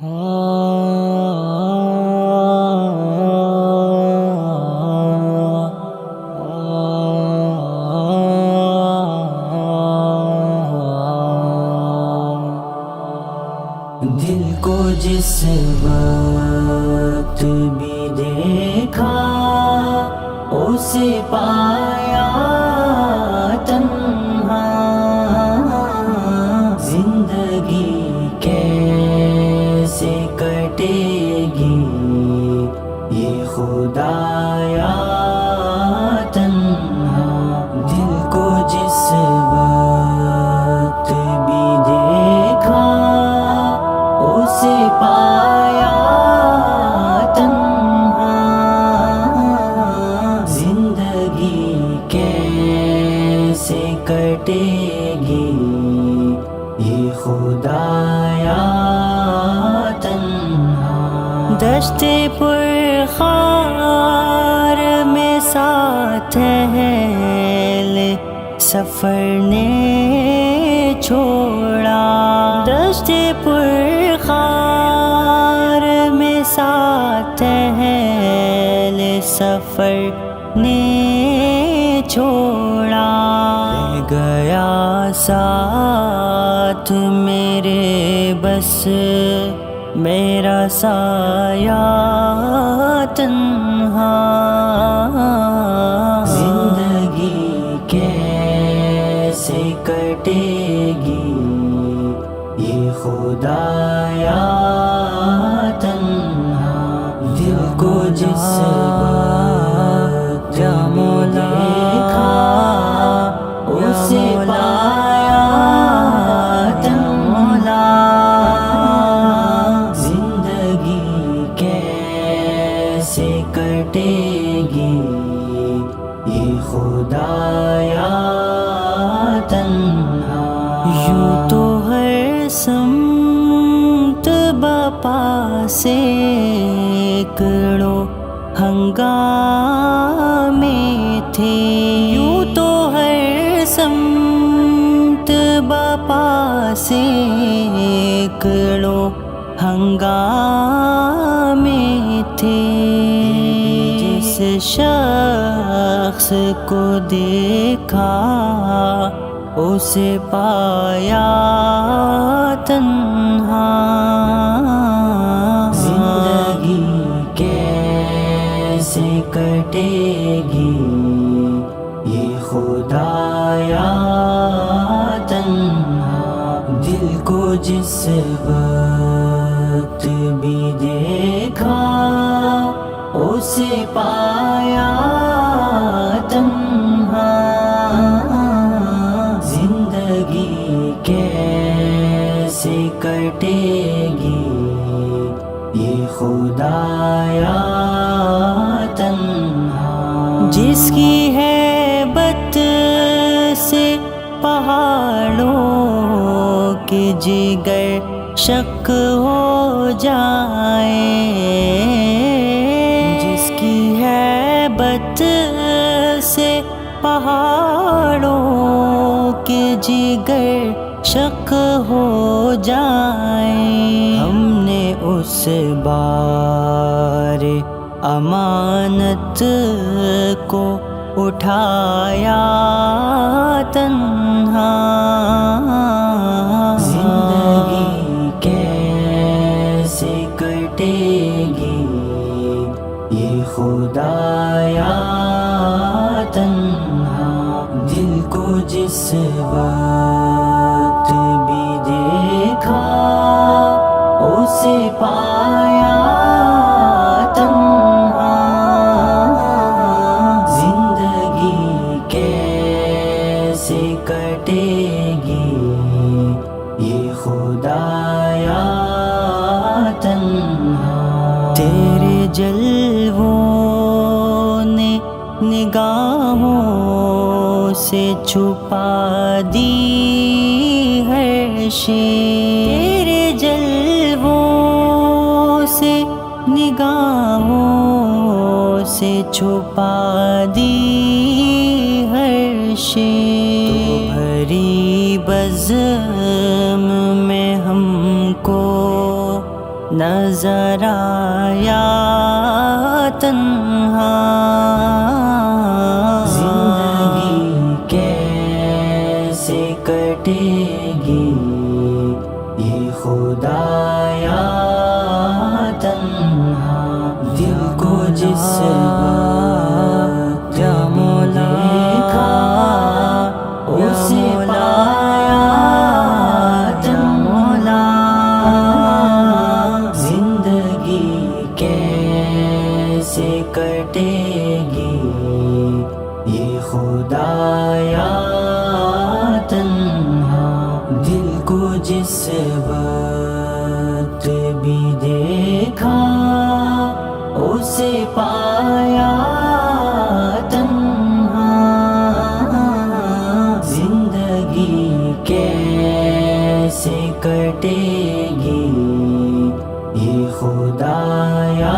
دل کو جس وقت بھی دیکھا اسے پایا تنہا، زندگی کیسے کٹے گی یہ خدایا تنہا۔ دل کو جس وقت بھی دیکھا اسے پایا تنہا، زندگی کیسے کٹے گی یہ خدایا تنہا۔ دشت پر خار میں ساتھ اہل سفر نے چھوڑا، دشت پر خار میں ساتھ اہل سفر نے چھوڑا، رہ گیا ساتھ میرے بس میرا سایہ تنہا، زندگی کیسے کٹے گی یہ خدایا تنہا۔ دل کو جس وقت بھی دیکھا اسے پایا تنہا، زندگی کیسے کٹے گی یہ خدایا تنہا۔ یوں تو ہر سمت بپا سے سینکڑوں ہنگامے تھے، یوں تو ہر سمت بپا سے سینکڑوں ہنگامے تھے، جس شخص کو دیکھا اسے پایا تنہا، زندگی کیسے کٹے گی یہ خدایا تنہا۔ دل کو جس وقت بھی دیکھا اسے پایا تنہا، زندگی کیسے کٹے گی یہ خدایا تنہا۔ جس کی ہیبت سے پہاڑوں کے جگر شک ہو جائے، جس کی ہیبت سے پہاڑوں کے جگر شک ہو جائے، ہم نے اس بار امانت کو اٹھایا تنہا، زندگی کیسے کٹے گی یہ خدایا تنہا۔ دل کو جس وقت بھی دیکھا اسے پایا تنہا، زندگی کیسے کٹے گی یہ خدایا تنہا۔ تیرے جلووں نے نگاہوں سے چھپا دی ہر شے، تیرے جلووں سے نگاہوں سے چھپا دی ہر شے، تو بھری بزم میں ہم کو نظر آیا تنہا زندگی کیسے کٹے گی یہ خدایا تنہا دل کو جس وقت دیکھا اسے پایا تنہا زندگی کیسے کٹے گی یہ خدایا تنہا دل کو جس وقت بھی دیکھا اسے پایا تنہا زندگی کیسے کٹے گی یہ خدایا